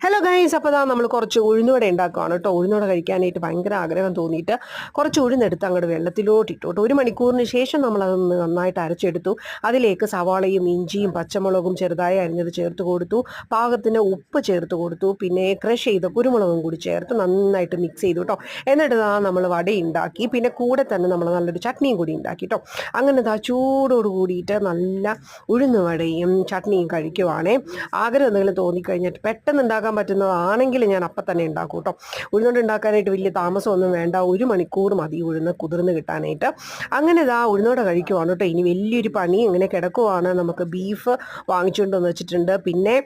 Hello guys, അപ്പോൾ നമ്മൾ കുറച്ച് ഉഴുന്നുവട ഉണ്ടാക്കുകയാണ് കേട്ടോ. ഉഴുന്നുവട കഴിക്കാനായിട്ട് ഭയങ്കര ആഗ്രഹം തോന്നിയിട്ട് കുറച്ച് ഉഴുന്നെടുത്ത് അങ്ങോട്ട് വെള്ളത്തിലോട്ട് ഇട്ടു കേട്ടോ. 1 മണിക്കൂറിന് ശേഷം നമ്മളതൊന്ന് നന്നായിട്ട് അരച്ചെടുത്തു. അതിലേക്ക് സവാളയും ഇഞ്ചിയും പച്ചമുളകും ചെറുതായി അരിഞ്ഞത് ചേർത്ത് കൊടുത്തു. പാകത്തിന് ഉപ്പ് ചേർത്ത് കൊടുത്തു. പിന്നെ ക്രഷ് ചെയ്ത കുരുമുളകും കൂടി ചേർത്ത് നന്നായിട്ട് മിക്സ് ചെയ്തു കേട്ടോ. എന്നിട്ട് നമ്മൾ വട ഉണ്ടാക്കി. പിന്നെ കൂടെ തന്നെ നമ്മൾ നല്ലൊരു ചട്നിയും കൂടി ഉണ്ടാക്കി കേട്ടോ. അങ്ങനെ ചൂടോട് കൂടിയിട്ട് നല്ല ഉഴുന്നുവടയും ചട്നിയും കഴിക്കുവാണേ. ആഗ്രഹം എന്തെങ്കിലും തോന്നിക്കഴിഞ്ഞിട്ട് പെട്ടെന്ന് ഉണ്ടാക്കാൻ പറ്റുന്നതാണെങ്കിൽ ഞാൻ അപ്പം തന്നെ ഉണ്ടാക്കും കേട്ടോ. ഉഴുന്നുകൊണ്ട് ഉണ്ടാക്കാനായിട്ട് വലിയ താമസമൊന്നും വേണ്ട. 1 മണിക്കൂർ മതി ഉഴുന്ന് കുതിർന്ന് കിട്ടാനായിട്ട്. അങ്ങനെ ഉഴുന്നോടെ കഴിക്കുവാണ് കേട്ടോ. ഇനി വലിയൊരു പണി ഇങ്ങനെ കിടക്കുവാണ്. നമുക്ക് ബീഫ് വാങ്ങിച്ചുകൊണ്ടെന്ന് വെച്ചിട്ടുണ്ട്. പിന്നെ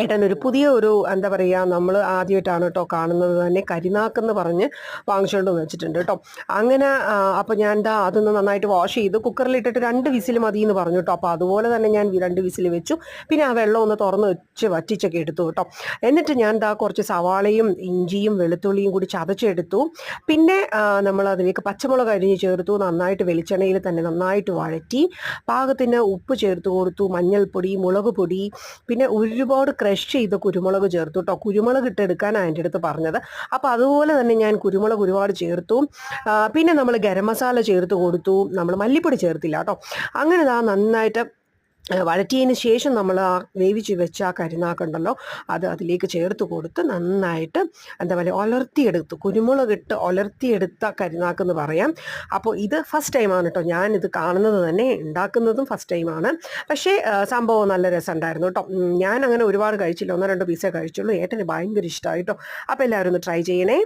ഏട്ടനൊരു പുതിയ എന്താ പറയുക, നമ്മൾ ആദ്യമായിട്ടാണ് കേട്ടോ കാണുന്നത് തന്നെ. കരിനാക്കെന്ന് പറഞ്ഞ് വാങ്ങിച്ചുകൊണ്ട് വെച്ചിട്ടുണ്ട് കേട്ടോ. അങ്ങനെ അപ്പോൾ ഞാൻ അതൊന്ന് നന്നായിട്ട് വാഷ് ചെയ്ത് കുക്കറിലിട്ടിട്ട് 2 വിസിൽ മതി എന്ന് പറഞ്ഞു കേട്ടോ. അപ്പോൾ അതുപോലെ തന്നെ ഞാൻ 2 വിസിൽ വെച്ചു. പിന്നെ ആ വെള്ളം ഒന്ന് തുറന്ന് വെച്ച് വറ്റിച്ചൊക്കെ എടുത്തു കേട്ടോ. എന്നിട്ട് ഞാൻ കുറച്ച് സവാളയും ഇഞ്ചിയും വെളുത്തുള്ളിയും കൂടി ചതച്ചെടുത്തു. പിന്നെ നമ്മൾ അതിലേക്ക് പച്ചമുളക് അരിഞ്ഞ് ചേർത്തു. നന്നായിട്ട് വെളിച്ചെണ്ണയിൽ തന്നെ നന്നായിട്ട് വഴറ്റി പാകത്തിന് ഉപ്പ് ചേർത്ത് കൊടുത്തു. മഞ്ഞൾപ്പൊടി, മുളക് പൊടി, പിന്നെ ഒരുപാട് ക്രഷ് ചെയ്ത് കുരുമുളക് ചേർത്തു കേട്ടോ. കുരുമുളക് ഇട്ടെടുക്കാനാണ് എൻ്റെ അടുത്ത് പറഞ്ഞത്. അപ്പോൾ അതുപോലെ തന്നെ ഞാൻ കുരുമുളക് ഒരുപാട് ചേർത്തു. പിന്നെ നമ്മൾ ഗരം മസാല ചേർത്ത് കൊടുത്തു. നമ്മൾ മല്ലിപ്പൊടി ചേർത്തില്ല കേട്ടോ. അങ്ങനെ നന്നായിട്ട് വഴറ്റിയതിന് ശേഷം നമ്മൾ ആ വേവിച്ച് വെച്ച ആ കരിനാക്കുണ്ടല്ലോ, അത് അതിലേക്ക് ചേർത്ത് കൊടുത്ത് നന്നായിട്ട് എന്താ പറയുക ഒലർത്തിയെടുത്തു. കുരുമുളകിട്ട് ഒലർത്തിയെടുത്ത കരിനാക്കെന്ന് പറയാം. അപ്പോൾ ഇത് ഫസ്റ്റ് ടൈമാണ് കേട്ടോ ഞാനിത് കാണുന്നത് തന്നെ. ഉണ്ടാക്കുന്നതും ഫസ്റ്റ് ടൈമാണ്. പക്ഷേ സംഭവം നല്ല രസമുണ്ടായിരുന്നു കേട്ടോ. ഞാൻ അങ്ങനെ ഒരുപാട് കഴിച്ചില്ല, 1-2 പീസേ കഴിച്ചുള്ളൂ. ഏട്ടന് ഭയങ്കര ഇഷ്ടമായി കേട്ടോ. അപ്പോൾ എല്ലാവരും ഒന്ന് ട്രൈ ചെയ്യണേ.